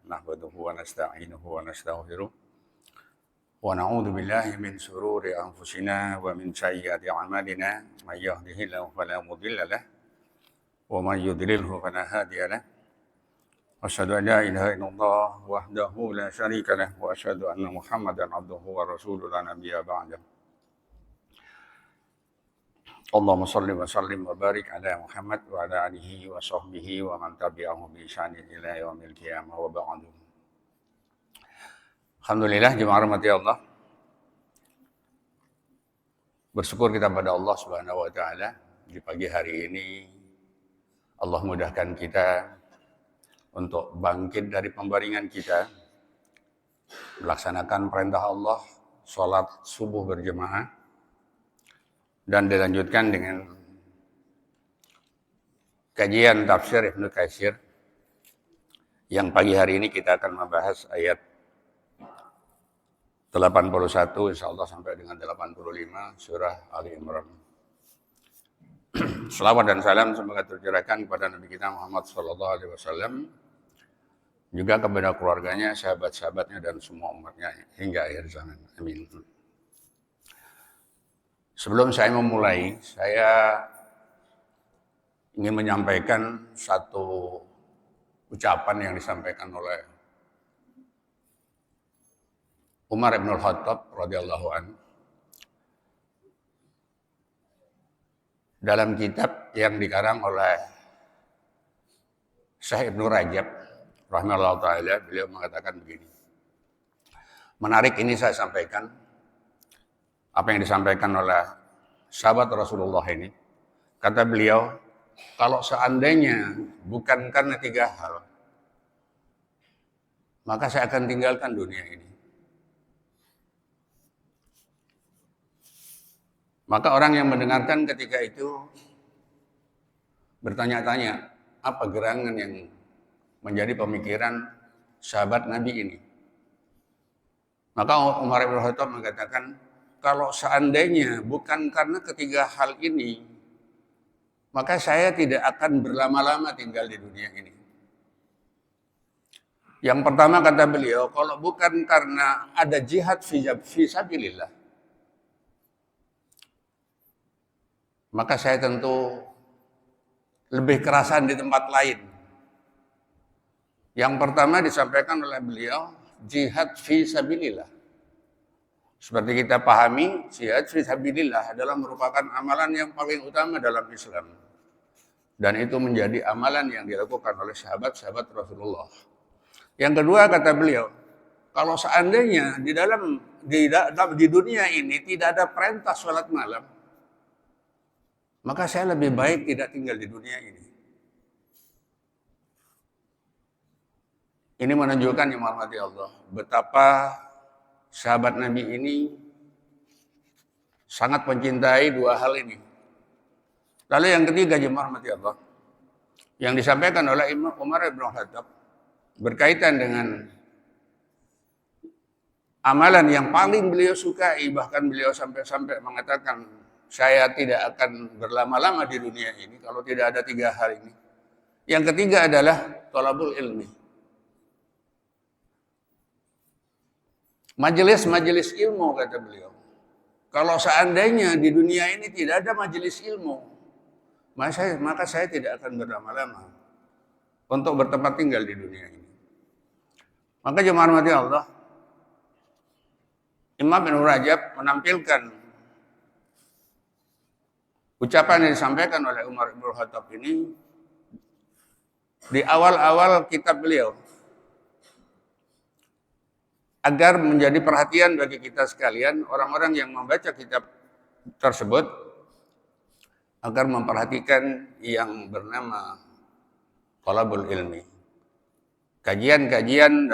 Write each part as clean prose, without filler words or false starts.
نحمده ونستعينه ونستغفره ونعوذ بالله من شرور أنفسنا ومن سيئات أعمالنا من يهده الله فلا مضل له ومن يضلله فلا هادي له أشهد أن لا إله إلا الله وحده لا شريك له وأشهد أن محمدا عبده ورسوله لا نبي بعده اللهم صل وسلم وبارك على محمد وعلى آله وصحبه ومن تبعهم بإحسان إلى يوم القيامة وبعد. Alhamdulillah, jemaah rahmati Allah. Bersyukur kita pada Allah Subhanahu wa taala di pagi hari ini Allah mudahkan kita untuk bangkit dari pembaringan kita, melaksanakan perintah Allah, sholat subuh berjemaah, dan dilanjutkan dengan kajian tafsir Ibnu Katsir yang pagi hari ini kita akan membahas ayat 81 insyaallah sampai dengan 85 surah Ali Imran. Selawat dan salam semoga tercurahkan kepada Nabi kita Muhammad sallallahu alaihi wasallam, juga kepada keluarganya, sahabat-sahabatnya dan semua umatnya hingga akhir zaman. Amin. Sebelum saya memulai, saya ingin menyampaikan satu ucapan yang disampaikan oleh Umar bin Khattab radhiyallahu anhu dalam kitab yang dikarang oleh Syekh Ibnu Rajab rahimahullah ta'ala. Beliau mengatakan begini, menarik ini saya sampaikan apa yang disampaikan oleh sahabat Rasulullah ini. Kata beliau, kalau seandainya bukan karena 3 hal, maka saya akan tinggalkan dunia ini. Maka orang yang mendengarkan ketika itu bertanya-tanya, apa gerangan yang menjadi pemikiran sahabat Nabi ini? Maka Umar bin Khattab mengatakan, kalau seandainya bukan karena 3 hal ini, maka saya tidak akan berlama-lama tinggal di dunia ini. Yang pertama kata beliau, kalau bukan karena ada jihad fi sabilillah, maka saya tentu lebih kerasan di tempat lain. Yang pertama disampaikan oleh beliau, jihad fi sabilillah. Seperti kita pahami, jihad fi sabilillah adalah merupakan amalan yang paling utama dalam Islam. Dan itu menjadi amalan yang dilakukan oleh sahabat-sahabat Rasulullah. Yang kedua kata beliau, kalau seandainya di dunia ini tidak ada perintah sholat malam, maka saya lebih baik tidak tinggal di dunia ini. Ini menunjukkan yang dirahmati Allah, betapa sahabat Nabi ini sangat mencintai 2 hal ini. Lalu yang ketiga, jemaah rahmati Allah, yang disampaikan oleh Imam Umar bin Khattab berkaitan dengan amalan yang paling beliau sukai, bahkan beliau sampai mengatakan, saya tidak akan berlama-lama di dunia ini kalau tidak ada 3 hal ini. Yang ketiga adalah thalabul ilmi. Majelis-majelis ilmu, kata beliau. Kalau seandainya di dunia ini tidak ada majelis ilmu, maka saya tidak akan berlama-lama untuk bertempat tinggal di dunia ini. Maka jemaah rahmati Allah, Imam Ibnu Rajab menampilkan ucapan yang disampaikan oleh Umar bin Khattab ini di awal-awal kitab beliau, agar menjadi perhatian bagi kita sekalian, orang-orang yang membaca kitab tersebut, agar memperhatikan yang bernama thalabul ilmi. Kajian-kajian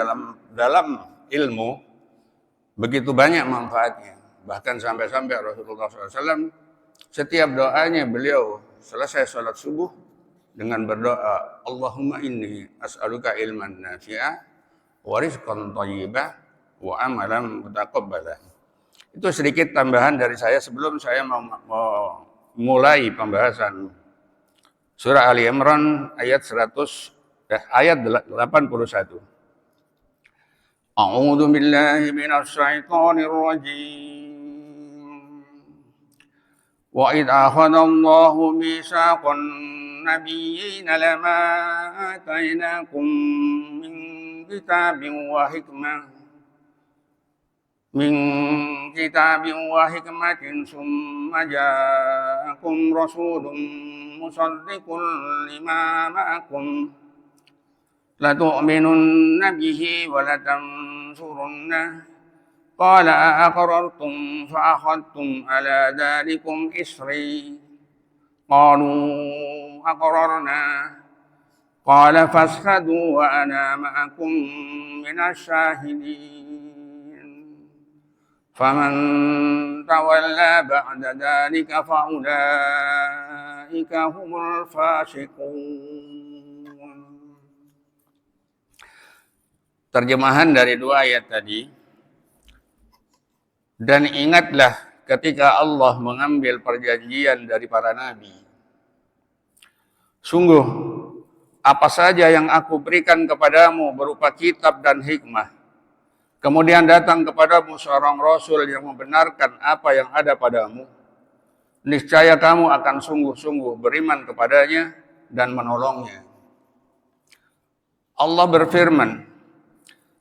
dalam ilmu begitu banyak manfaatnya. Bahkan sampai-sampai Rasulullah SAW setiap doanya beliau selesai sholat subuh dengan berdoa, Allahumma inni as'aluka ilman nafi'a wa rizqan thayyibah wa amalan mutaqabbala. Itu sedikit tambahan dari saya sebelum saya mau mulai pembahasan surah Ali Imran ayat 81. أعوذ بالله من الشيطان الرجيم وإذ أخذ الله ميثاق النبيين لما آتيناكم من كتاب وحكمة ثم جاءكم رسول مصدق لما معكم لتؤمنن به ولتنصرنه قال أأقررتم فأخذتم على ذلكم إصري قالوا أقررنا قال فاشهدوا وأنا معكم من الشاهدين فمن تولى بعد ذلك فأولئك هم الفاسقون. Terjemahan dari dua ayat tadi. Dan ingatlah ketika Allah mengambil perjanjian dari para nabi. Sungguh, apa saja yang aku berikan kepadamu berupa kitab dan hikmah, kemudian datang kepadamu seorang rasul yang membenarkan apa yang ada padamu, niscaya kamu akan sungguh-sungguh beriman kepadanya dan menolongnya. Allah berfirman,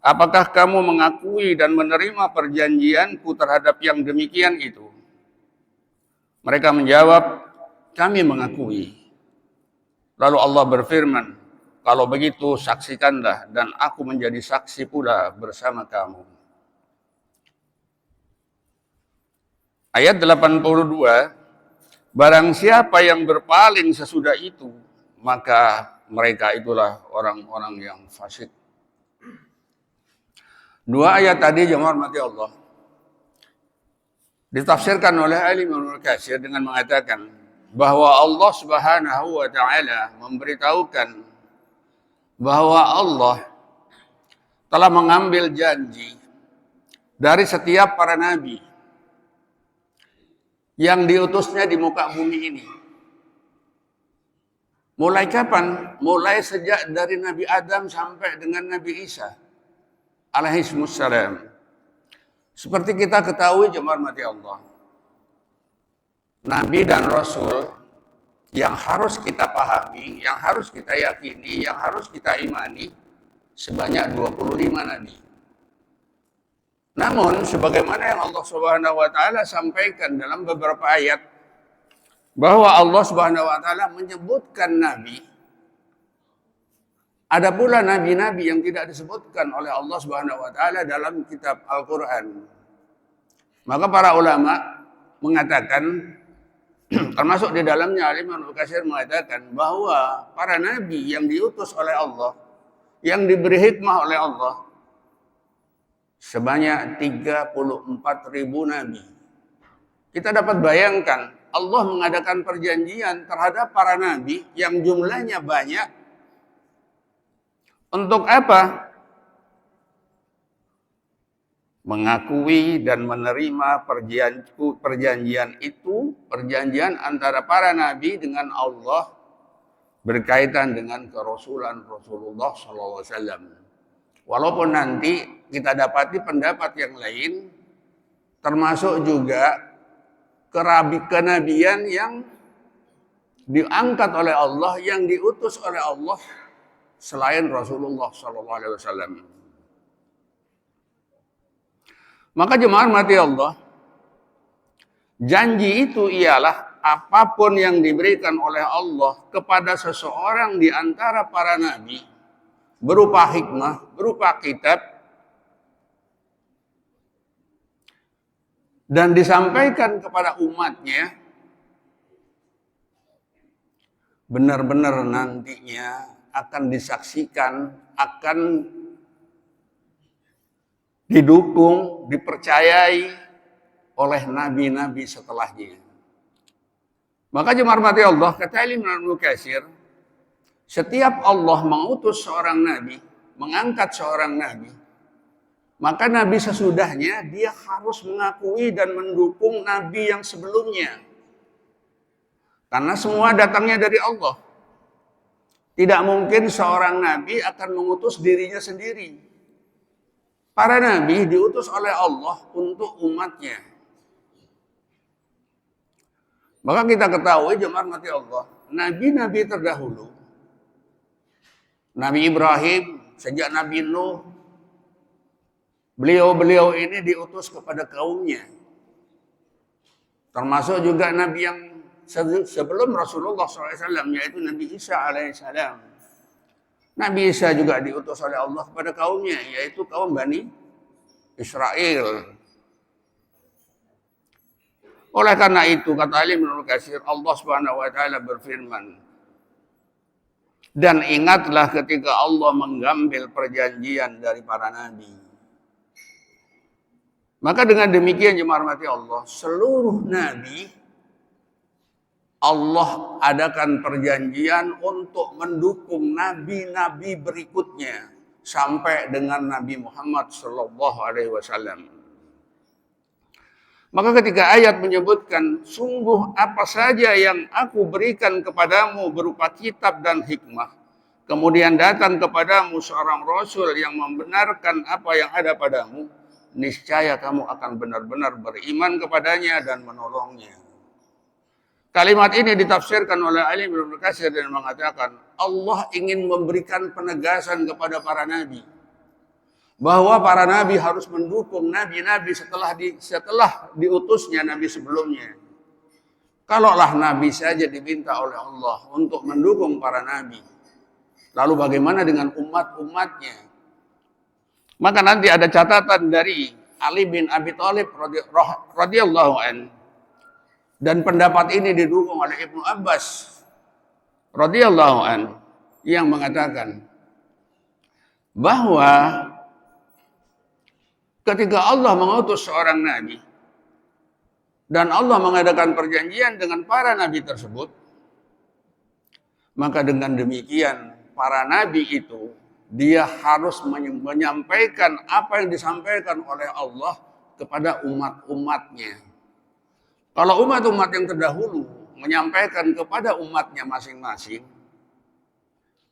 apakah kamu mengakui dan menerima perjanjianku terhadap yang demikian itu? Mereka menjawab, kami mengakui. Lalu Allah berfirman, kalau begitu saksikanlah dan aku menjadi saksi pula bersama kamu. Ayat 82, barang siapa yang berpaling sesudah itu, maka mereka itulah orang-orang yang fasik. Dua ayat tadi jemaah rahmati Allah ditafsirkan oleh Ibnu Katsir dengan mengatakan bahwa Allah Subhanahu wa taala memberitahukan bahwa Allah telah mengambil janji dari setiap para nabi yang diutusnya di muka bumi ini. Mulai kapan? Mulai sejak dari Nabi Adam sampai dengan Nabi Isa alaihissalam. Seperti kita ketahui jemaah rahmati Allah, Nabi dan Rasul yang harus kita pahami, yang harus kita yakini, yang harus kita imani sebanyak 25 Nabi. Namun sebagaimana yang Allah Subhanahu wa taala sampaikan dalam beberapa ayat bahwa Allah Subhanahu wa taala menyebutkan Nabi, ada pula nabi-nabi yang tidak disebutkan oleh Allah Subhanahu wa taala dalam kitab Al-Qur'an. Maka para ulama mengatakan, termasuk di dalamnya Ibnu Katsir mengatakan bahwa para nabi yang diutus oleh Allah, yang diberi hikmah oleh Allah, sebanyak 34.000 nabi. Kita dapat bayangkan Allah mengadakan perjanjian terhadap para nabi yang jumlahnya banyak. Untuk apa? Mengakui dan menerima perjanjian itu, perjanjian antara para nabi dengan Allah berkaitan dengan kerasulan Rasulullah SAW. Walaupun nanti kita dapati pendapat yang lain, termasuk juga kenabian yang diangkat oleh Allah, yang diutus oleh Allah selain Rasulullah SAW. Maka jemaah rahmati Allah, janji itu ialah apapun yang diberikan oleh Allah kepada seseorang di antara para nabi, berupa hikmah, berupa kitab, dan disampaikan kepada umatnya, benar-benar nantinya akan disaksikan, akan didukung, dipercayai oleh nabi-nabi setelahnya. Maka jemaah rahmati Allah, kata Ibnu Katsir, setiap Allah mengutus seorang nabi, mengangkat seorang nabi, maka nabi sesudahnya dia harus mengakui dan mendukung nabi yang sebelumnya. Karena semua datangnya dari Allah. Tidak mungkin seorang nabi akan mengutus dirinya sendiri. Para nabi diutus oleh Allah untuk umatnya. Maka kita ketahui jemaat mati Allah, nabi-nabi terdahulu, Nabi Ibrahim, sejak Nabi Nuh, beliau-beliau ini diutus kepada kaumnya. Termasuk juga nabi yang sebelum Rasulullah SAW, yaitu Nabi Isa alaihissalam. Nabi Isa juga diutus oleh Allah kepada kaumnya, yaitu kaum Bani Israel. Oleh karena itu, kata Ali bin Katsir, Allah Subhanahu wa taala berfirman, dan ingatlah ketika Allah mengambil perjanjian dari para nabi. Maka dengan demikian jemaah rahmati Allah, seluruh nabi Allah adakan perjanjian untuk mendukung nabi-nabi berikutnya sampai dengan Nabi Muhammad sallallahu alaihi wasallam. Maka ketika ayat menyebutkan, sungguh apa saja yang aku berikan kepadamu berupa kitab dan hikmah, kemudian datang kepadamu seorang rasul yang membenarkan apa yang ada padamu, niscaya kamu akan benar-benar beriman kepadanya dan menolongnya. Kalimat ini ditafsirkan oleh Ali bin Katsir dan mengatakan, Allah ingin memberikan penegasan kepada para nabi bahwa para nabi harus mendukung nabi-nabi setelah diutusnya nabi sebelumnya. Kalaulah nabi saja diminta oleh Allah untuk mendukung para nabi, lalu bagaimana dengan umat-umatnya? Maka nanti ada catatan dari Ali bin Abi Thalib radhiyallahu anhu, dan pendapat ini didukung oleh Ibnu Abbas radhiyallahu anhu yang mengatakan bahwa ketika Allah mengutus seorang nabi dan Allah mengadakan perjanjian dengan para nabi tersebut, maka dengan demikian para nabi itu dia harus menyampaikan apa yang disampaikan oleh Allah kepada umat-umatnya. Kalau umat-umat yang terdahulu menyampaikan kepada umatnya masing-masing,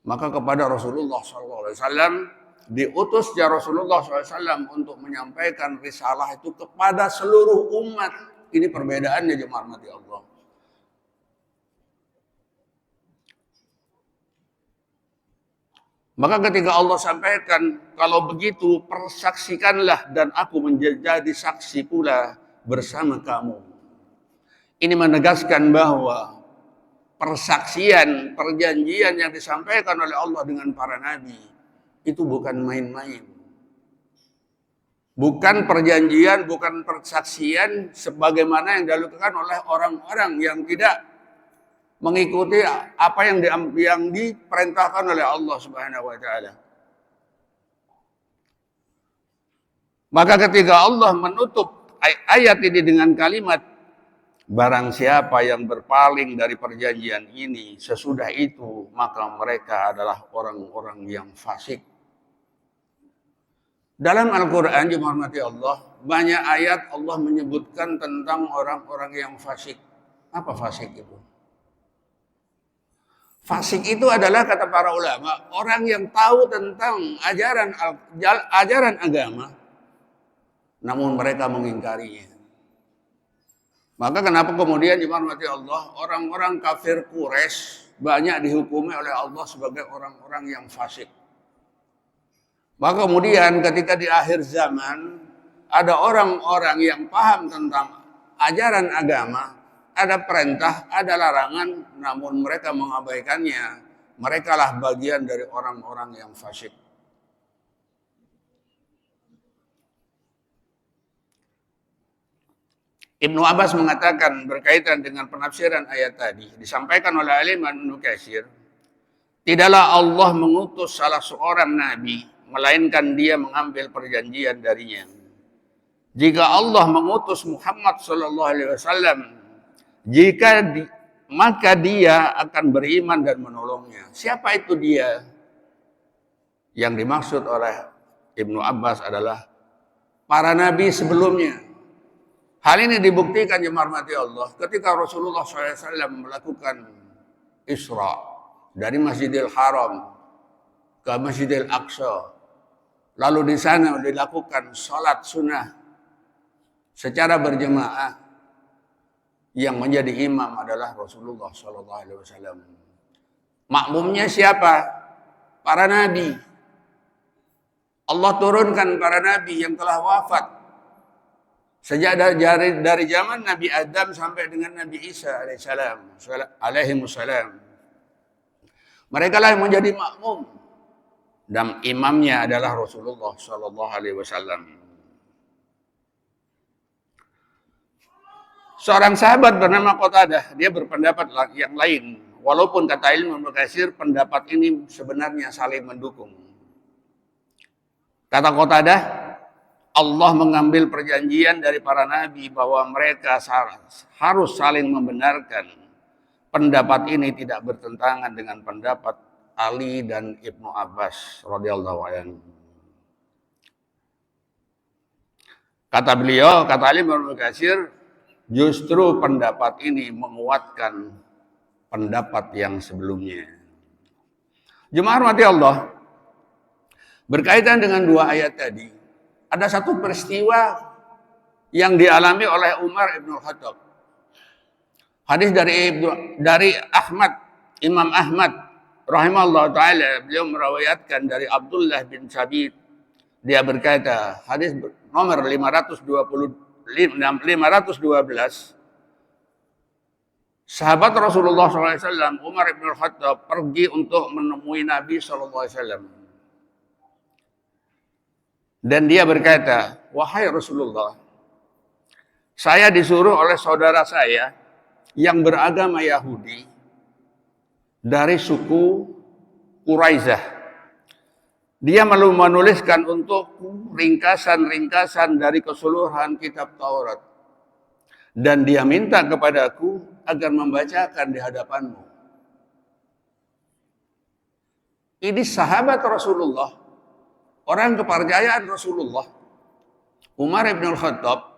maka kepada Rasulullah SAW diutusnya Rasulullah SAW untuk menyampaikan risalah itu kepada seluruh umat. Ini perbedaannya jemaah rahmati Allah. Maka ketika Allah sampaikan, kalau begitu persaksikanlah dan aku menjadi saksi pula bersama kamu. Ini menegaskan bahwa persaksian, perjanjian yang disampaikan oleh Allah dengan para nabi itu bukan main-main. Bukan perjanjian, bukan persaksian sebagaimana yang dilakukan oleh orang-orang yang tidak mengikuti apa yang diperintahkan oleh Allah Subhanahu wa taala. Maka ketika Allah menutup ayat ini dengan kalimat, barang siapa yang berpaling dari perjanjian ini sesudah itu, maka mereka adalah orang-orang yang fasik. Dalam Al-Quran, jemaah rahmati Allah, banyak ayat Allah menyebutkan tentang orang-orang yang fasik. Apa fasik itu? Fasik itu adalah, kata para ulama, orang yang tahu tentang ajaran agama, namun mereka mengingkarinya. Maka kenapa kemudian jemaah rahmati Allah, orang-orang kafir Quraisy banyak dihukumi oleh Allah sebagai orang-orang yang fasik. Maka kemudian ketika di akhir zaman ada orang-orang yang paham tentang ajaran agama, ada perintah, ada larangan, namun mereka mengabaikannya. Merekalah bagian dari orang-orang yang fasik. Ibnu Abbas mengatakan berkaitan dengan penafsiran ayat tadi, disampaikan oleh Ali bin Katsir, tidaklah Allah mengutus salah seorang nabi, melainkan dia mengambil perjanjian darinya. Jika Allah mengutus Muhammad SAW, maka dia akan beriman dan menolongnya. Siapa itu dia? Yang dimaksud oleh Ibnu Abbas adalah para nabi sebelumnya. Hal ini dibuktikan jemaah rahmati Allah ketika Rasulullah SAW melakukan Isra dari Masjidil Haram ke Masjidil Aqsa. Lalu di sana dilakukan sholat sunnah secara berjemaah, yang menjadi imam adalah Rasulullah SAW. Makmumnya siapa? Para nabi. Allah turunkan para nabi yang telah wafat sejak dari zaman Nabi Adam sampai dengan Nabi Isa alaihissalam. Mereka lah yang menjadi makmum, dan imamnya adalah Rasulullah SAW. Seorang sahabat bernama Qatadah, dia berpendapat yang lain. Walaupun kata ilmu Ibnu Katsir, pendapat ini sebenarnya saling mendukung. Kata Qatadah, Allah mengambil perjanjian dari para nabi bahwa mereka harus saling membenarkan. Pendapat ini tidak bertentangan dengan pendapat Ali dan Ibnu Abbas radhiyallahu anhu. Kata beliau, kata Ali Ibnu Katsir, justru pendapat ini menguatkan pendapat yang sebelumnya. Jemaah rahmati Allah, berkaitan dengan dua ayat tadi, ada satu peristiwa yang dialami oleh Umar ibn Khattab. Hadis dari Ahmad, Imam Ahmad rahimahullah ta'ala, beliau meriwayatkan dari Abdullah bin Sabit. Dia berkata, hadis nomor 512, sahabat Rasulullah SAW, Umar ibn Khattab, pergi untuk menemui Nabi SAW. Dan dia berkata, wahai Rasulullah, saya disuruh oleh saudara saya yang beragama Yahudi dari suku Quraizah. Dia menuliskan untukku ringkasan-ringkasan dari keseluruhan kitab Taurat. Dan dia minta kepadaku agar membacakan di hadapanmu. Ini sahabat Rasulullah, orang kepercayaan Rasulullah, Umar ibn Khattab.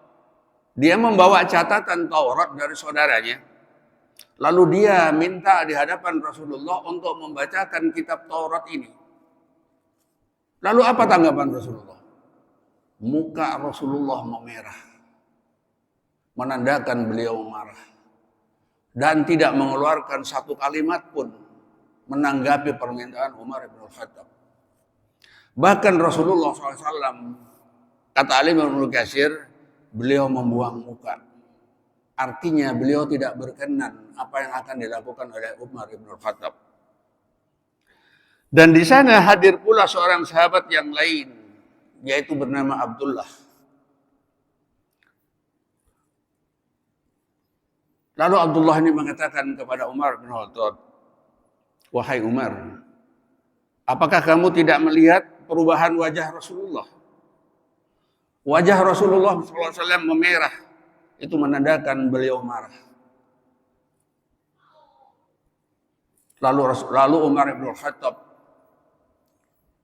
Dia membawa catatan Taurat dari saudaranya. Lalu dia minta di hadapan Rasulullah untuk membacakan kitab Taurat ini. Lalu apa tanggapan Rasulullah? Muka Rasulullah memerah, menandakan beliau marah. Dan tidak mengeluarkan satu kalimat pun menanggapi permintaan Umar bin Khattab. Bahkan Rasulullah SAW, kata Ali bin Katsir, beliau membuang muka. Artinya beliau tidak berkenan apa yang akan dilakukan oleh Umar bin Khattab. Dan di sana hadir pula seorang sahabat yang lain, yaitu bernama Abdullah. Lalu Abdullah ini mengatakan kepada Umar bin Khattab, wahai Umar, apakah kamu tidak melihat perubahan wajah Rasulullah? Wajah Rasulullah SAW memerah, itu menandakan beliau marah. Lalu Umar bin Khattab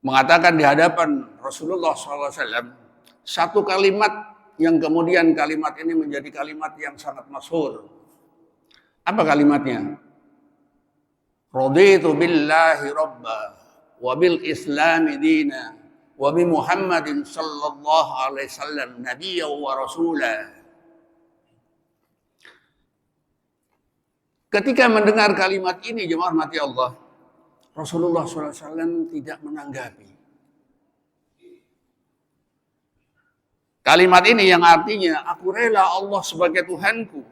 mengatakan di hadapan Rasulullah SAW satu kalimat yang kemudian kalimat ini menjadi kalimat yang sangat masyhur. Apa kalimatnya? Raditu billahi rabba wa bil islami dina wa bi Muhammadin sallallahu alaihi wasallam nabiyyan wa rasula. Ketika mendengar kalimat ini, jemaah rahmati Allah, Rasulullah SAW tidak menanggapi. Kalimat ini yang artinya, aku rela Allah sebagai Tuhanku,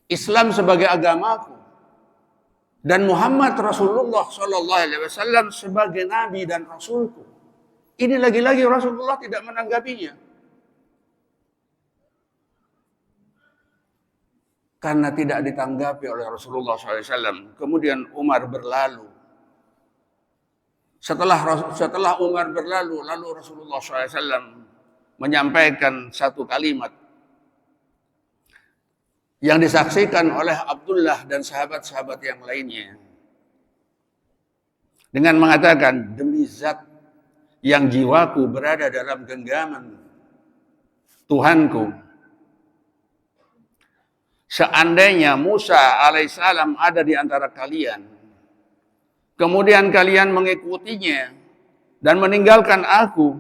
Islam sebagai agamaku, dan Muhammad Rasulullah SAW sebagai Nabi dan Rasulku. Ini lagi-lagi Rasulullah tidak menanggapinya. Karena tidak ditanggapi oleh Rasulullah SAW. Kemudian Umar berlalu. Setelah Umar berlalu, lalu Rasulullah SAW menyampaikan satu kalimat yang disaksikan oleh Abdullah dan sahabat-sahabat yang lainnya. Dengan mengatakan, demi zat yang jiwaku berada dalam genggaman Tuhanku, seandainya Musa alaihissalam ada di antara kalian, kemudian kalian mengikutinya dan meninggalkan aku,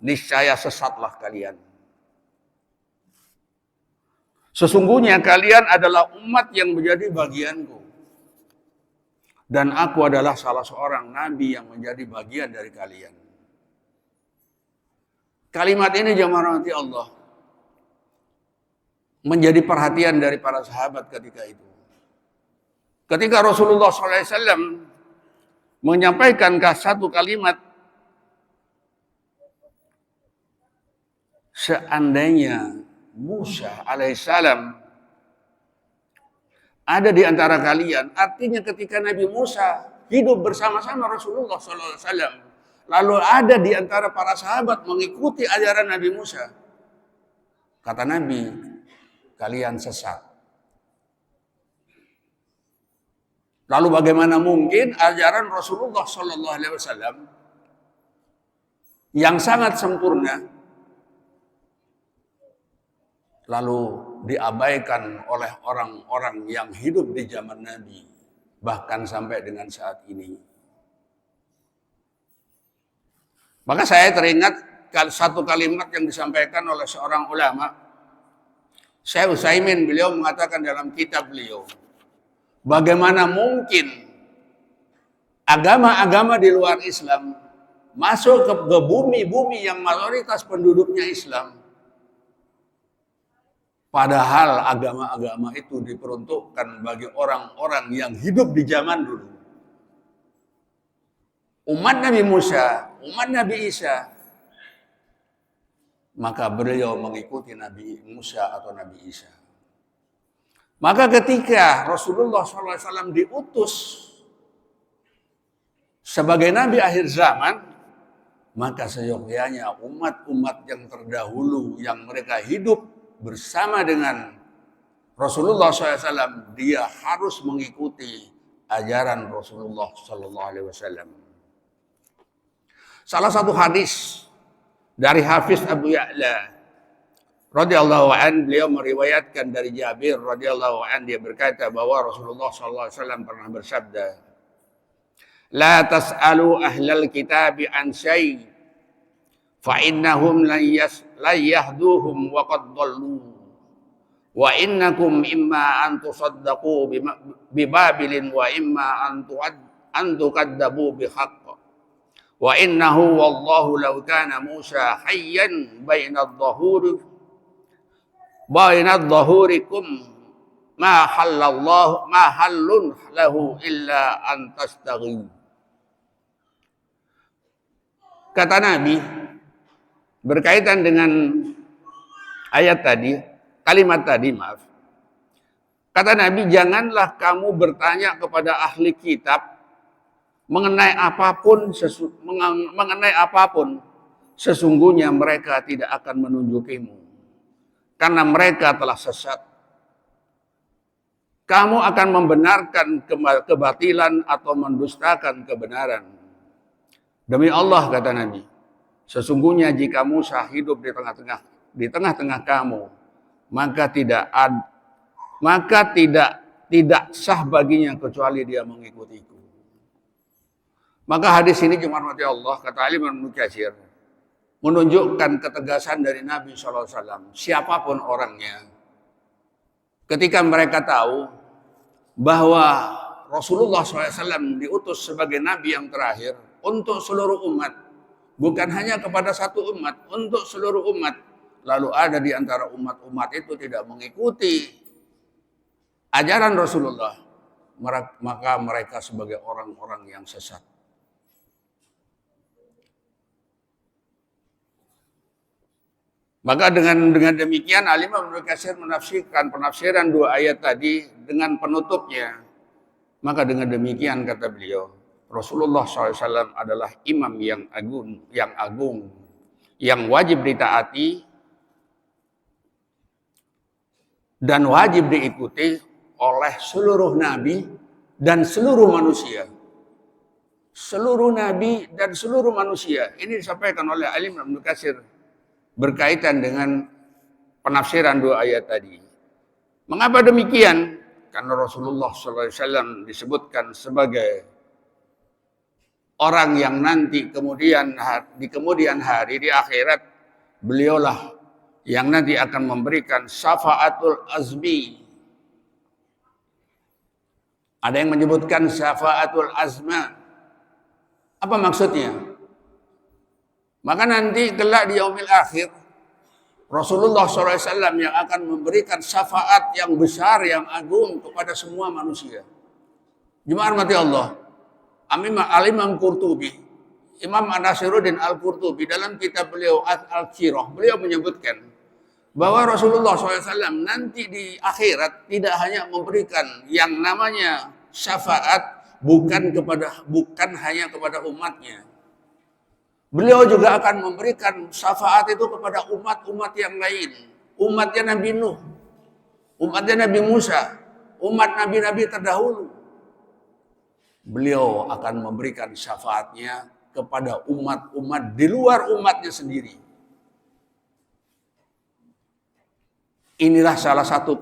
niscaya sesatlah kalian. Sesungguhnya kalian adalah umat yang menjadi bagianku. Dan aku adalah salah seorang nabi yang menjadi bagian dari kalian. Kalimat ini jemaah rahmati Allah menjadi perhatian dari para sahabat ketika itu. Ketika Rasulullah SAW menyampaikan satu kalimat, seandainya Musa alaihissalam ada di antara kalian, artinya ketika Nabi Musa hidup bersama-sama Rasulullah SAW, lalu ada di antara para sahabat mengikuti ajaran Nabi Musa, kata Nabi, kalian sesat. Lalu bagaimana mungkin ajaran Rasulullah SAW yang sangat sempurna lalu diabaikan oleh orang-orang yang hidup di zaman Nabi, bahkan sampai dengan saat ini. Maka saya teringat satu kalimat yang disampaikan oleh seorang ulama, Syekh Utsaimin, beliau mengatakan dalam kitab beliau, bagaimana mungkin agama-agama di luar Islam masuk ke bumi-bumi yang mayoritas penduduknya Islam, padahal agama-agama itu diperuntukkan bagi orang-orang yang hidup di zaman dulu. Umat Nabi Musa, umat Nabi Isa. Maka beliau mengikuti Nabi Musa atau Nabi Isa. Maka ketika Rasulullah SAW diutus sebagai Nabi akhir zaman, maka seyogyanya umat-umat yang terdahulu yang mereka hidup bersama dengan Rasulullah SAW, dia harus mengikuti ajaran Rasulullah SAW. Salah satu hadis dari Hafiz Abu Ya'la radhiyallahu an, beliau meriwayatkan dari Jabir radhiyallahu an, dia berkata bahwa Rasulullah SAW pernah bersabda, "La tas'alu ahlal kitabi an syai' fa innahum la yahduhum wa qad dhallu wa innakum imma an tusaddaqu bi babilin wa imma an tukaddabu bi haqq wa innahu wallahu law kana Musa hayyan baina dhahurikum ma hallun lahu illa an tastaghi." Kata Nabi berkaitan dengan ayat tadi, kalimat tadi, maaf. Kata Nabi, janganlah kamu bertanya kepada ahli kitab mengenai apapun, sesungguhnya mereka tidak akan menunjukimu, karena mereka telah sesat. Kamu akan membenarkan kebatilan atau mendustakan kebenaran. Demi Allah, kata Nabi, sesungguhnya jika Musa hidup di tengah-tengah kamu, maka tidak sah baginya kecuali dia mengikutiku. Maka hadis ini, jemaah rahmati Allah, kata Ali bin Katsir, menunjukkan ketegasan dari Nabi SAW. Siapapun orangnya, ketika mereka tahu bahwa Rasulullah SAW diutus sebagai Nabi yang terakhir untuk seluruh umat, bukan hanya kepada satu umat, untuk seluruh umat. Lalu ada di antara umat-umat itu tidak mengikuti ajaran Rasulullah, maka mereka sebagai orang-orang yang sesat. Maka dengan demikian Al-Imam Ibnu Katsir menafsirkan penafsiran dua ayat tadi dengan penutupnya. Maka dengan demikian kata beliau, Rasulullah SAW adalah imam yang agung, yang wajib ditaati dan wajib diikuti oleh seluruh nabi dan seluruh manusia. Seluruh nabi dan seluruh manusia. Ini disampaikan oleh Al-Imam Ibnu Katsir berkaitan dengan penafsiran dua ayat tadi. Mengapa demikian? Karena Rasulullah SAW disebutkan sebagai orang yang nanti di kemudian hari di akhirat beliaulah yang nanti akan memberikan syafaatul azmi. Ada yang menyebutkan syafaatul azma. Apa maksudnya? Maka nanti kelak di yaumil akhir Rasulullah SAW yang akan memberikan syafaat yang besar, yang agung kepada semua manusia. Jemaah rahmati Allah, Al-Imam Qurtubi, Imam Nasiruddin Al-Qurtubi dalam kitab beliau Al-Qirah, beliau menyebutkan bahwa Rasulullah SAW nanti di akhirat tidak hanya memberikan yang namanya syafaat bukan hanya kepada umatnya. Beliau juga akan memberikan syafaat itu kepada umat-umat yang lain. Umatnya Nabi Nuh, umatnya Nabi Musa, umat nabi-nabi terdahulu. Beliau akan memberikan syafaatnya kepada umat-umat di luar umatnya sendiri. Inilah salah satu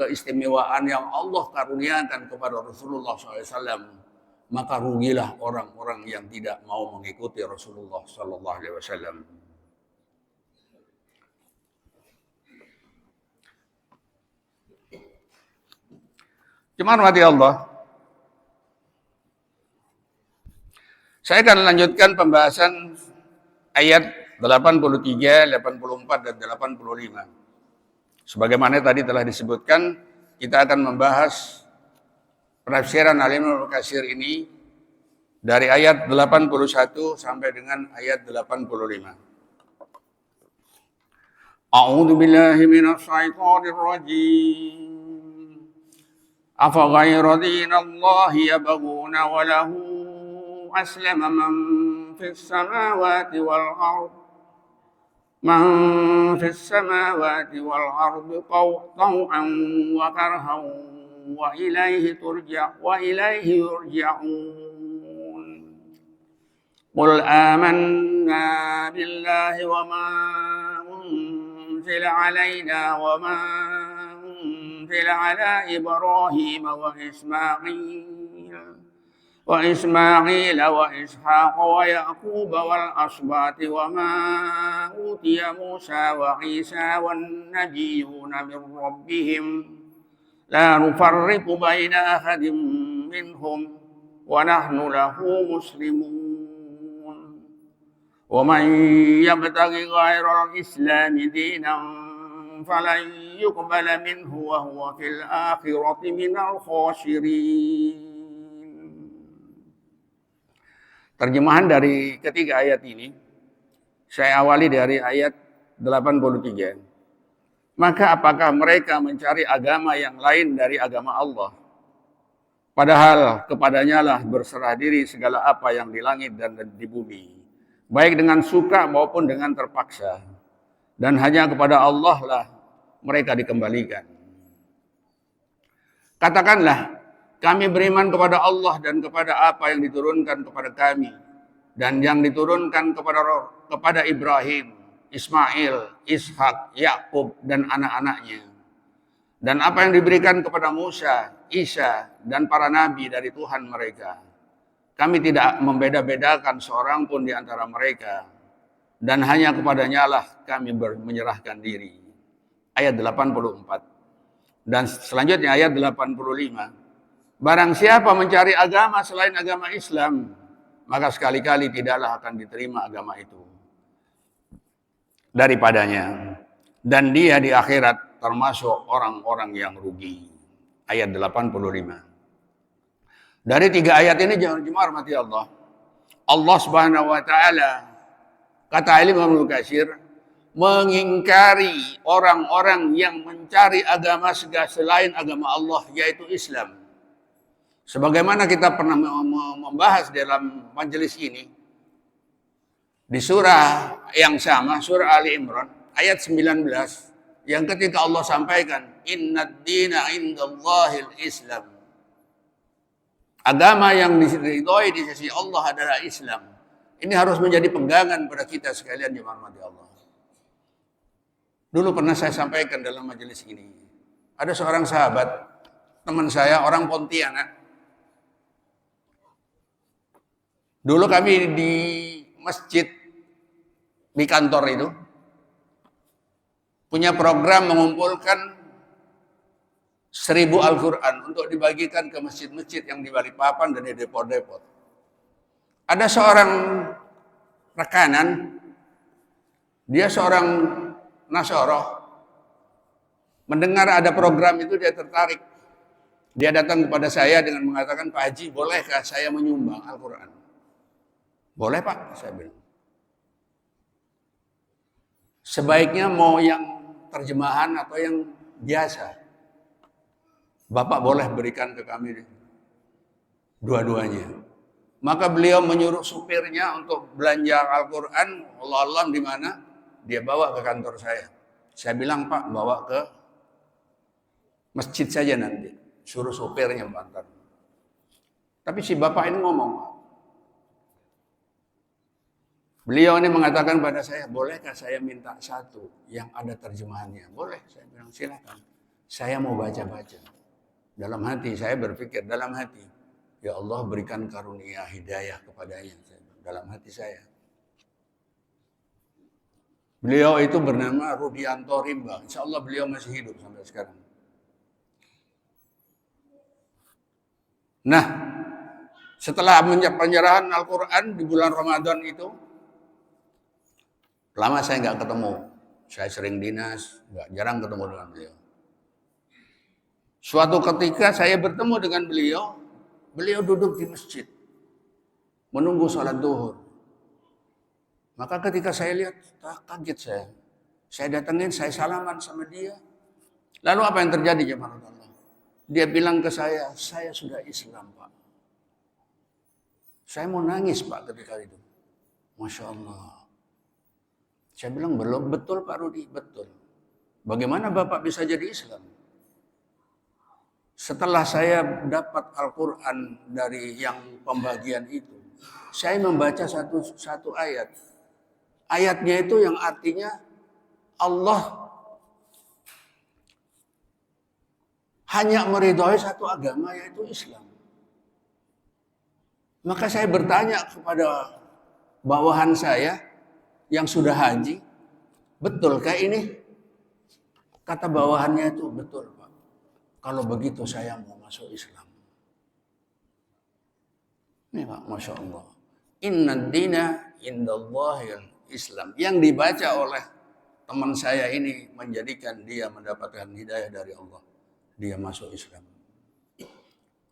keistimewaan yang Allah karuniakan kepada Rasulullah SAW. Maka rugilah orang-orang yang tidak mau mengikuti Rasulullah Sallallahu Alaihi Wasallam. Jemaah rahmati Allah, saya akan lanjutkan pembahasan ayat 83, 84, dan 85. Sebagaimana tadi telah disebutkan, kita akan membahas penafsiran Al-Imam Ibnu Katsir ini dari ayat 81 sampai dengan ayat 85. A'udzu billahi minasy syaithanir rajim. Afa ghayra dinallahi yabghuna wa lahu aslama man fis samawati wal ard. Man fis samawati wal ard taw'an wa karhan وإليه يرجعون قل آمنا بالله وما أنزل علينا وما أنزل على إبراهيم وإسماعيل وإسحاق ويعقوب والأسباط وما أوتي موسى وعيسى والنبيون من ربهم لا نفرق بين أحد منهم ونحن له مسلمون ومن يبتغي غير الإسلام دينا فلن يقبل منه وهو في الآخرة من الخاسرين. Terjemahan dari ketiga ayat ini saya awali dari ayat 83. Maka apakah mereka mencari agama yang lain dari agama Allah? Padahal kepadanya lah berserah diri segala apa yang di langit dan di bumi, baik dengan suka maupun dengan terpaksa. Dan hanya kepada Allah lah mereka dikembalikan. Katakanlah, kami beriman kepada Allah dan kepada apa yang diturunkan kepada kami dan yang diturunkan kepada Ibrahim, Ismail, Ishak, Yakub, dan anak-anaknya. Dan apa yang diberikan kepada Musa, Isa, dan para nabi dari Tuhan mereka. Kami tidak membeda-bedakan seorang pun di antara mereka. Dan hanya kepadanya lah kami menyerahkan diri. Ayat 84. Dan selanjutnya ayat 85. Barang siapa mencari agama selain agama Islam, maka sekali-kali tidaklah akan diterima agama itu daripadanya, dan dia di akhirat termasuk orang-orang yang rugi. Ayat 85. Dari tiga ayat ini jemaah rahmati Allah, Allah Subhanahu wa taala, kata Imam Ibnu Katsir, mengingkari orang-orang yang mencari agama selain agama Allah, yaitu Islam. Sebagaimana kita pernah membahas dalam majelis ini, di surah yang sama, surah Ali Imran, ayat 19, yang ketika Allah sampaikan, Innad dina indallahil Islam. Agama yang diridhoi di sisi Allah adalah Islam. Ini harus menjadi pegangan pada kita sekalian yang dirahmati Allah. Dulu pernah saya sampaikan dalam majelis ini, ada seorang sahabat, teman saya, orang Pontianak. Dulu kami di masjid di kantor itu punya program mengumpulkan 1000 Al-Quran untuk dibagikan ke masjid-masjid yang di Balikpapan dan di depot-depot. Ada seorang rekanan, dia seorang Nasoroh, mendengar ada program itu dia tertarik. Dia datang kepada saya dengan mengatakan, Pak Haji, bolehkah saya menyumbang Al-Quran? Boleh Pak, saya bilang. Sebaiknya mau yang terjemahan atau yang biasa? Bapak boleh berikan ke kami dua-duanya. Maka beliau menyuruh supirnya untuk belanja Al-Quran, Allah alam di mana, dia bawa ke kantor saya. Saya bilang, Pak, bawa ke masjid saja nanti. Suruh supirnya bantar. Tapi si bapak ini ngomong, beliau ini mengatakan pada saya, bolehkah saya minta satu yang ada terjemahannya? Boleh, saya bilang silakan. Saya mau baca-baca. Dalam hati saya berpikir, dalam hati, ya Allah berikan karunia hidayah kepadanya. Dalam hati saya. Beliau itu bernama Rudianto Rimba. Insya Allah beliau masih hidup sampai sekarang. Nah, setelah penyerahan Al-Quran di bulan Ramadan itu, lama saya nggak ketemu. Saya sering dinas, jarang ketemu dengan beliau. Suatu ketika saya bertemu dengan beliau, beliau duduk di masjid, menunggu sholat duhur. Maka ketika saya lihat, kaget saya. Saya datangin, saya salaman sama dia. Lalu apa yang terjadi jemaah Allah? Dia bilang ke saya sudah Islam Pak. Saya mau nangis Pak ketika itu. Masya Allah. Saya bilang, belum betul Pak Rudi, betul. Bagaimana Bapak bisa jadi Islam? Setelah saya dapat Al-Quran dari yang pembagian itu, saya membaca satu ayat. Ayatnya itu yang artinya Allah hanya meridhoi satu agama, yaitu Islam. Maka saya bertanya kepada bawahan saya yang sudah haji, betulkah ini? Kata bawahannya itu, betul Pak. Kalau begitu saya mau masuk Islam. Ini Pak, Masya Allah. Inna dina indallahil Islam. Yang dibaca oleh teman saya ini menjadikan dia mendapatkan hidayah dari Allah. Dia masuk Islam.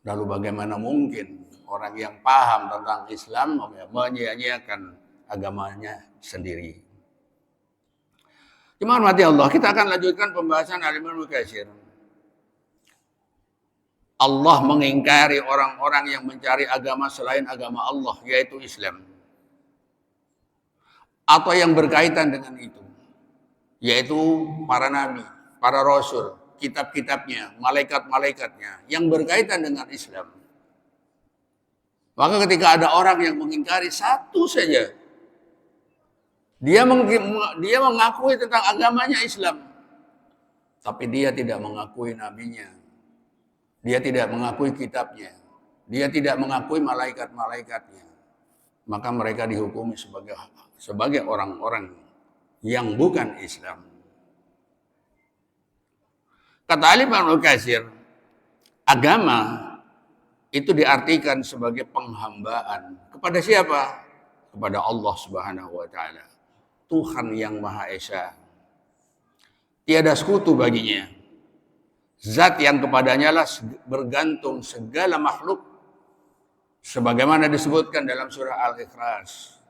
Lalu bagaimana mungkin orang yang paham tentang Islam menyia-nyiakan agamanya sendiri? Jemaah mati Allah, kita akan lanjutkan pembahasan Al-Imam Ibnu Katsir. Allah mengingkari orang-orang yang mencari agama selain agama Allah, yaitu Islam. Atau yang berkaitan dengan itu, yaitu para nabi, para rasul, kitab-kitabnya, malaikat-malaikatnya yang berkaitan dengan Islam. Maka ketika ada orang yang mengingkari satu saja, dia mengakui tentang agamanya Islam, tapi dia tidak mengakui nabinya, dia tidak mengakui kitabnya, dia tidak mengakui malaikat-malaikatnya, maka mereka dihukumi sebagai orang-orang yang bukan Islam. Kata Al-Imam Ibnu Katsir, agama itu diartikan sebagai penghambaan. Kepada siapa? Kepada Allah Subhanahu wa taala. Tuhan yang Maha Esa. Tiada sekutu baginya. Zat yang kepadanya lah bergantung segala makhluk. Sebagaimana disebutkan dalam surah Al-Ikhlas.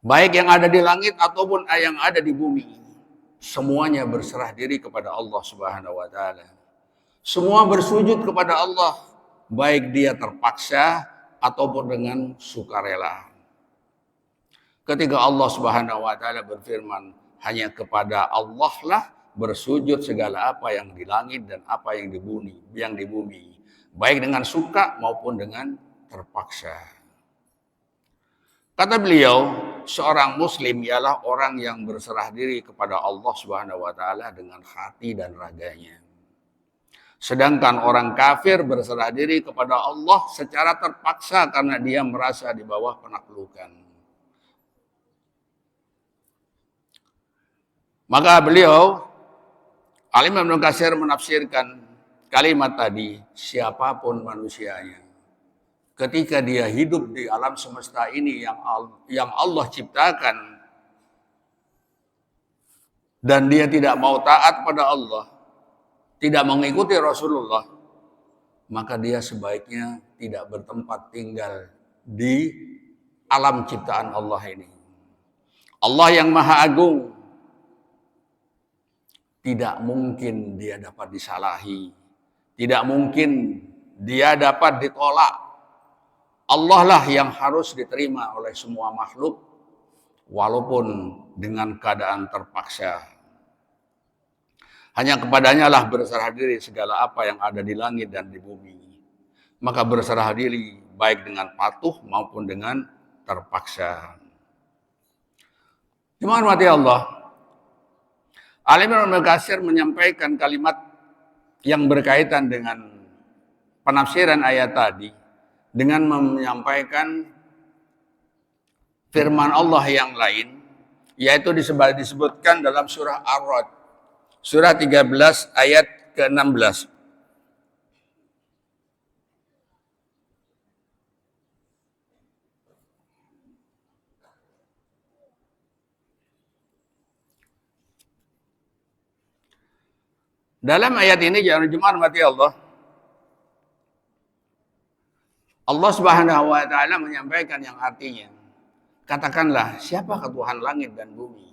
Baik yang ada di langit ataupun yang ada di bumi, semuanya berserah diri kepada Allah Subhanahu wa taala. Semua bersujud kepada Allah, baik dia terpaksa ataupun dengan sukarela. Ketika Allah Subhanahu wa taala berfirman, hanya kepada Allah lah bersujud segala apa yang di langit dan apa yang di bumi, baik dengan suka maupun dengan terpaksa. Kata beliau, seorang muslim ialah orang yang berserah diri kepada Allah Subhanahu wa taala dengan hati dan raganya. Sedangkan orang kafir berserah diri kepada Allah secara terpaksa karena dia merasa di bawah penaklukan. Maka beliau, Al-Imam Ibnu Katsir menafsirkan kalimat tadi, siapapun manusianya, ketika dia hidup di alam semesta ini yang Allah ciptakan, dan dia tidak mau taat pada Allah, tidak mengikuti Rasulullah, maka dia sebaiknya tidak bertempat tinggal di alam ciptaan Allah ini. Allah yang Maha Agung, tidak mungkin dia dapat disalahi, tidak mungkin dia dapat ditolak. Allah lah yang harus diterima oleh semua makhluk, walaupun dengan keadaan terpaksa. Hanya kepadanya lah berserah diri segala apa yang ada di langit dan di bumi. Maka berserah diri baik dengan patuh maupun dengan terpaksa. Jemaah mati Allah, Al-Imam Ibnu Katsir menyampaikan kalimat yang berkaitan dengan penafsiran ayat tadi dengan menyampaikan firman Allah yang lain, yaitu disebutkan dalam surah Ar-Ra'd, surah 13 ayat ke-16. Dalam ayat ini, jemaah mati Allah, Allah Subhanahu wa taala menyampaikan yang artinya, katakanlah, siapakah Tuhan langit dan bumi?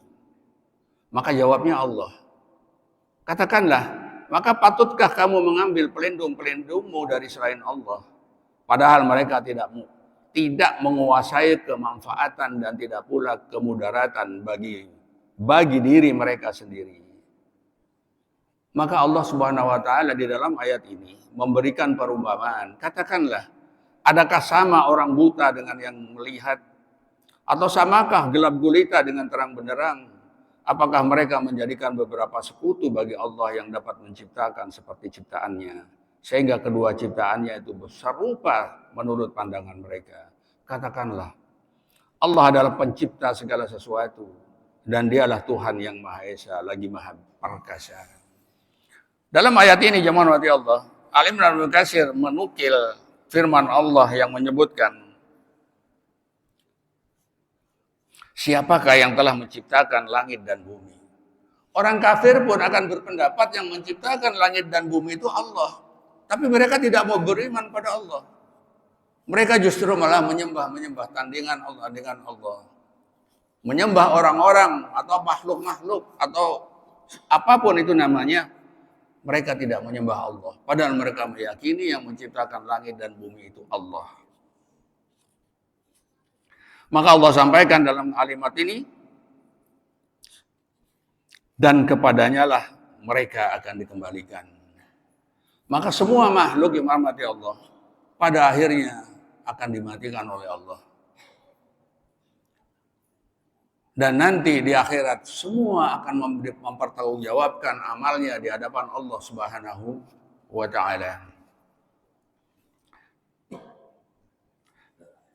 Maka jawabnya Allah. Katakanlah, maka patutkah kamu mengambil pelindung-pelindungmu dari selain Allah? Padahal mereka tidak menguasai kemanfaatan dan tidak pula kemudaratan bagi diri mereka sendiri. Maka Allah Subhanahu wa taala di dalam ayat ini memberikan perumpamaan. Katakanlah, adakah sama orang buta dengan yang melihat? Atau samakah gelap gulita dengan terang benderang? Apakah mereka menjadikan beberapa sekutu bagi Allah yang dapat menciptakan seperti ciptaannya, sehingga kedua ciptaannya itu serupa menurut pandangan mereka? Katakanlah, Allah adalah pencipta segala sesuatu, dan dialah Tuhan yang Maha Esa lagi Maha Perkasa. Dalam ayat ini, jemaah mati Allah, Al-Imam Ibnu Katsir menukil firman Allah yang menyebutkan, siapakah yang telah menciptakan langit dan bumi? Orang kafir pun akan berpendapat yang menciptakan langit dan bumi itu Allah. Tapi mereka tidak mau beriman pada Allah. Mereka justru malah menyembah tandingan Allah dengan Allah. Menyembah orang-orang atau makhluk-makhluk atau apapun itu namanya. Mereka tidak menyembah Allah. Padahal mereka meyakini yang menciptakan langit dan bumi itu Allah. Maka Allah sampaikan dalam kalimat ini, dan kepadanya lah mereka akan dikembalikan. Maka semua makhluk yang dirahmati Allah pada akhirnya akan dimatikan oleh Allah. Dan nanti di akhirat semua akan mempertanggungjawabkan amalnya di hadapan Allah Subhanahu wa taala.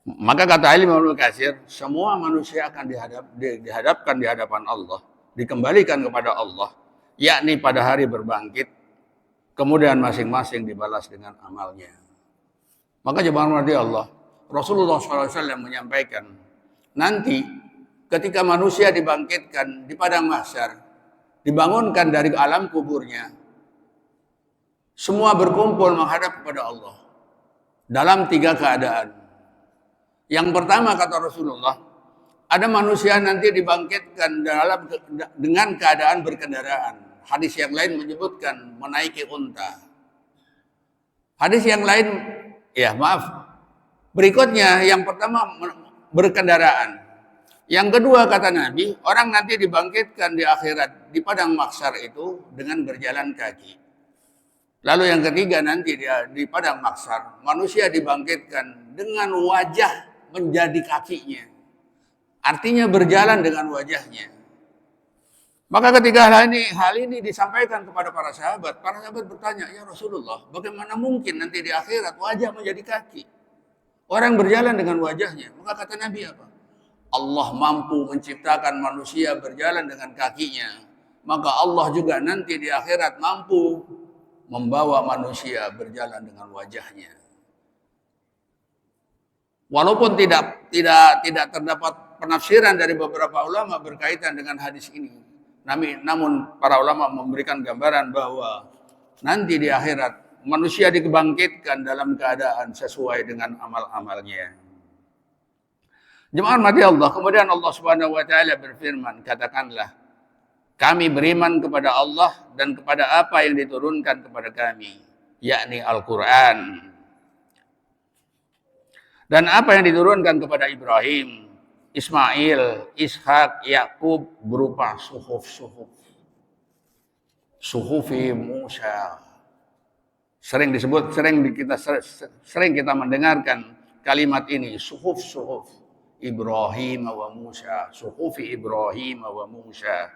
Maka kata Imam Ibnu Katsir, semua manusia akan dihadapkan di hadapan Allah, dikembalikan kepada Allah, yakni pada hari berbangkit, kemudian masing-masing dibalas dengan amalnya. Maka jemaah mati Allah, Rasulullah SAW menyampaikan, nanti ketika manusia dibangkitkan di padang mahsyar, dibangunkan dari alam kuburnya, semua berkumpul menghadap kepada Allah dalam 3 keadaan. Yang pertama, kata Rasulullah, ada manusia nanti dibangkitkan dengan keadaan berkendaraan. Hadis yang lain menyebutkan menaiki unta. Hadis yang lain, berikutnya yang pertama berkendaraan. Yang kedua, kata Nabi, orang nanti dibangkitkan di akhirat, di padang mahsyar itu dengan berjalan kaki. Lalu yang ketiga, nanti di padang mahsyar, manusia dibangkitkan dengan wajah menjadi kakinya. Artinya berjalan dengan wajahnya. Maka ketika hal ini disampaikan kepada para sahabat bertanya, "Ya Rasulullah, bagaimana mungkin nanti di akhirat wajah menjadi kaki? Orang berjalan dengan wajahnya." Maka kata Nabi apa? Allah mampu menciptakan manusia berjalan dengan kakinya. Maka Allah juga nanti di akhirat mampu membawa manusia berjalan dengan wajahnya. Walaupun tidak terdapat penafsiran dari beberapa ulama berkaitan dengan hadis ini. Namun para ulama memberikan gambaran bahwa nanti di akhirat manusia dibangkitkan dalam keadaan sesuai dengan amal-amalnya. Jemaah mati Allah, kemudian Allah Subhanahu wa taala berfirman, katakanlah, kami beriman kepada Allah dan kepada apa yang diturunkan kepada kami, yakni Al-Qur'an. Dan apa yang diturunkan kepada Ibrahim, Ismail, Ishak, Yakub berupa suhuf. Suhufi Musa. Sering kita mendengarkan kalimat ini, suhuf Ibrahim wa Musa, suhufi Ibrahim wa Musa.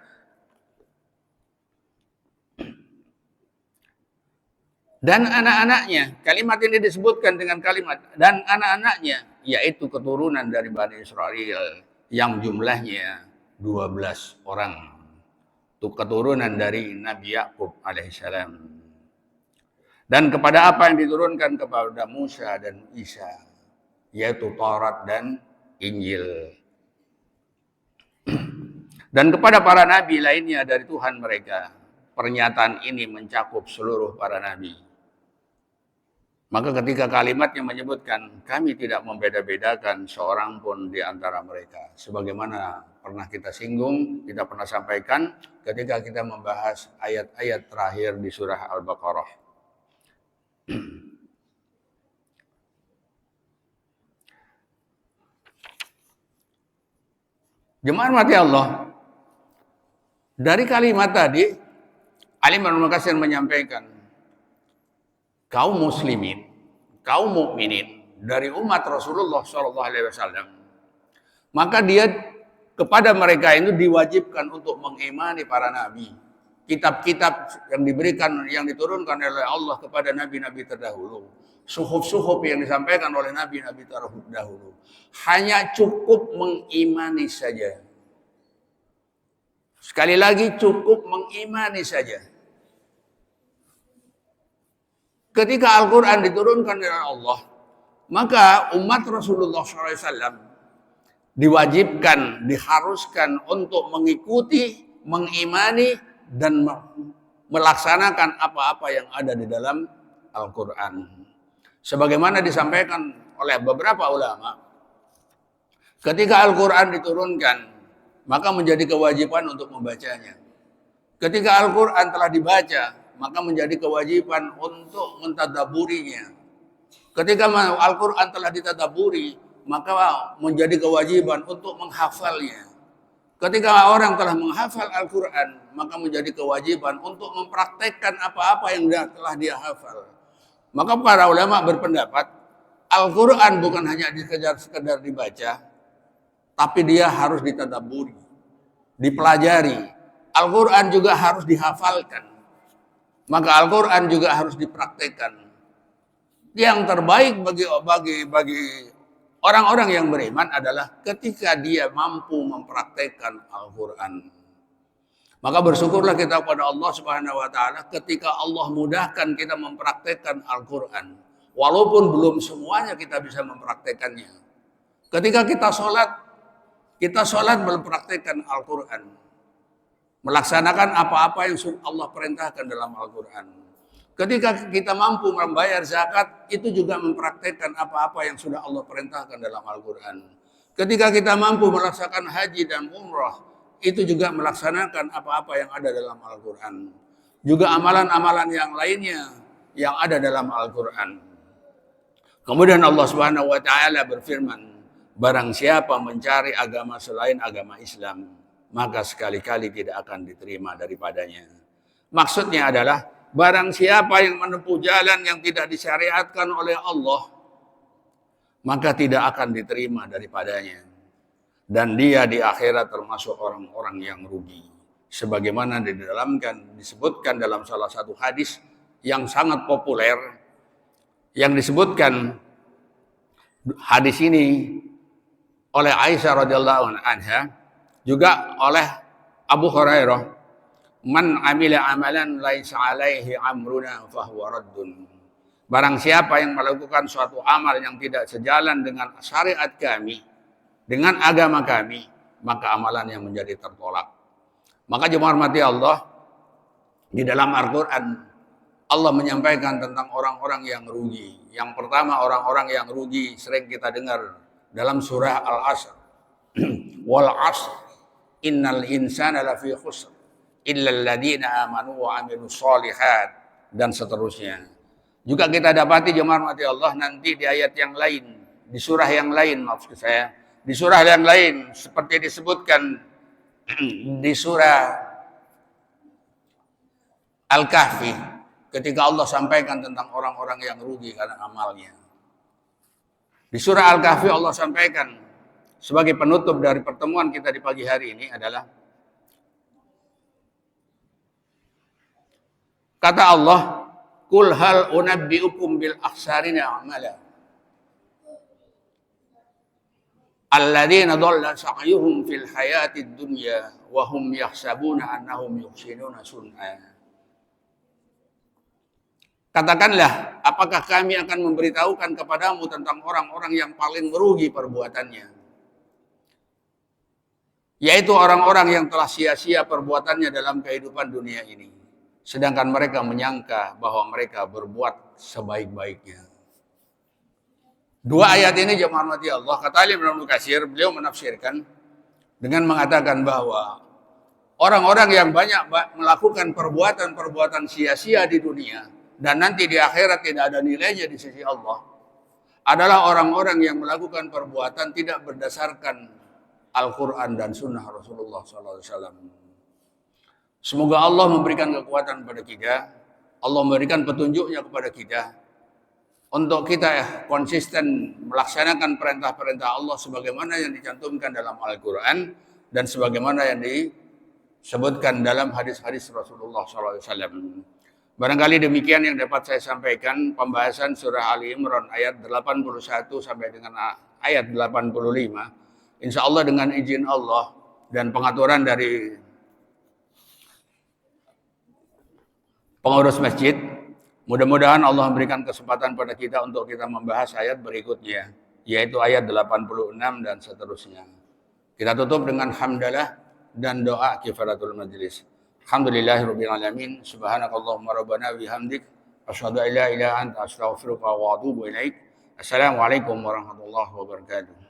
Dan anak-anaknya, kalimat ini disebutkan dengan kalimat dan anak-anaknya, yaitu keturunan dari Bani Israel yang jumlahnya 12 orang. Itu keturunan dari Nabi Yakub alaihissalam. Dan kepada apa yang diturunkan kepada Musa dan Isa, yaitu Taurat dan Injil. Dan kepada para nabi lainnya dari Tuhan mereka, pernyataan ini mencakup seluruh para nabi. Maka ketika kalimatnya menyebutkan, kami tidak membeda-bedakan seorang pun di antara mereka. Sebagaimana pernah kita singgung, kita pernah sampaikan ketika kita membahas ayat-ayat terakhir di surah Al-Baqarah. Jemaah mati Allah, dari kalimat tadi, Alim Ibnu Katsir menyampaikan, kaum muslimin, kaum mukminin dari umat Rasulullah SAW, maka dia kepada mereka itu diwajibkan untuk mengimani para nabi, kitab-kitab yang diturunkan oleh Allah kepada nabi-nabi terdahulu, suhuf yang disampaikan oleh nabi-nabi terdahulu. Hanya cukup mengimani saja. Sekali lagi, cukup mengimani saja. Ketika Al-Quran diturunkan oleh Allah, maka umat Rasulullah SAW diwajibkan, diharuskan untuk mengikuti, mengimani, dan melaksanakan apa-apa yang ada di dalam Al-Quran. Sebagaimana disampaikan oleh beberapa ulama, ketika Al-Quran diturunkan, maka menjadi kewajiban untuk membacanya. Ketika Al-Quran telah dibaca, maka menjadi kewajiban untuk mentadaburinya. Ketika Al-Quran telah ditadaburi, maka menjadi kewajiban untuk menghafalnya. Ketika orang telah menghafal Al-Quran, maka menjadi kewajiban untuk mempraktekkan apa-apa yang telah dia hafal. Maka para ulama berpendapat, Al-Quran bukan hanya sekedar dibaca, tapi dia harus ditadaburi, dipelajari. Al-Quran juga harus dihafalkan. Maka Al-Quran juga harus dipraktekkan. Yang terbaik bagi orang-orang yang beriman adalah ketika dia mampu mempraktekkan Al-Quran. Maka bersyukurlah kita kepada Allah Subhanahu wa taala ketika Allah mudahkan kita mempraktekkan Al-Quran. Walaupun belum semuanya kita bisa mempraktekkannya. Ketika kita sholat mempraktekkan Al-Quran. Melaksanakan apa-apa yang Allah perintahkan dalam Al-Quran. Ketika kita mampu membayar zakat, itu juga mempraktekkan apa-apa yang sudah Allah perintahkan dalam Al-Quran. Ketika kita mampu melaksanakan haji dan umrah, itu juga melaksanakan apa-apa yang ada dalam Al-Quran. Juga amalan-amalan yang lainnya yang ada dalam Al-Quran. Kemudian Allah Subhanahu wa taala berfirman, barang siapa mencari agama selain agama Islam, maka sekali-kali tidak akan diterima daripadanya. Maksudnya adalah, barang siapa yang menempuh jalan yang tidak disyariatkan oleh Allah, maka tidak akan diterima daripadanya. Dan dia di akhirat termasuk orang-orang yang rugi. sebagaimana disebutkan dalam salah satu hadis yang sangat populer, yang disebutkan hadis ini oleh Aisyah radhiyallahu anha, juga oleh Abu Hurairah, man amila amalan laisa alaihi amruna fahuwa raddun. Barang siapa yang melakukan suatu amal yang tidak sejalan dengan syariat kami, dengan agama kami, maka amalan yang menjadi tertolak. Maka jemaah hormati Allah, di dalam Al-Quran Allah menyampaikan tentang orang-orang yang rugi. Yang pertama, orang-orang yang rugi sering kita dengar dalam surah Al-Asr. Wal 'asr innal insana lafi khusr illa alladziina amanu wa 'amilus shalihat, dan seterusnya. Juga kita dapati jemaah hormati Allah nanti di ayat yang lain, di surah yang lain, maksud saya, di surah yang lain seperti disebutkan di surah Al-Kahfi, ketika Allah sampaikan tentang orang-orang yang rugi karena amalnya. Di surah Al-Kahfi Allah sampaikan sebagai penutup dari pertemuan kita di pagi hari ini adalah kata Allah, "Qul hal unabbiukum bil akhsarina a'mala alladzina dhalla sa'yuhum fil hayatid dunya wa hum yahsabuna annahum yuhsinuna sun'a." Katakanlah, apakah kami akan memberitahukan kepadamu tentang orang-orang yang paling merugi perbuatannya, yaitu orang-orang yang telah sia-sia perbuatannya dalam kehidupan dunia ini, sedangkan mereka menyangka bahwa mereka berbuat sebaik-baiknya. Dua ayat ini jemaah rahmati Allah, kata Imam Ibnu Katsir, beliau menafsirkan dengan mengatakan bahwa orang-orang yang banyak melakukan perbuatan-perbuatan sia-sia di dunia dan nanti di akhirat tidak ada nilainya di sisi Allah adalah orang-orang yang melakukan perbuatan tidak berdasarkan Al-Quran dan Sunnah Rasulullah SAW. Semoga Allah memberikan kekuatan kepada kita, Allah memberikan petunjuknya kepada kita, untuk kita konsisten melaksanakan perintah-perintah Allah sebagaimana yang dicantumkan dalam Al-Quran dan sebagaimana yang disebutkan dalam hadis-hadis Rasulullah SAW. Barangkali demikian yang dapat saya sampaikan pembahasan surah Ali Imran ayat 81 sampai dengan ayat 85. Insya Allah dengan izin Allah dan pengaturan dari pengurus masjid, mudah-mudahan Allah memberikan kesempatan pada kita untuk kita membahas ayat berikutnya, yaitu ayat 86 dan seterusnya. Kita tutup dengan hamdalah dan doa kifaratul majlis. Alhamdulillahirabbil alamin. Subhanakallahumma rabbana bihamdik asyhadu an la ilaha illa anta astaghfiruka wa atubu ilaik. Assalamualaikum warahmatullahi wabarakatuh.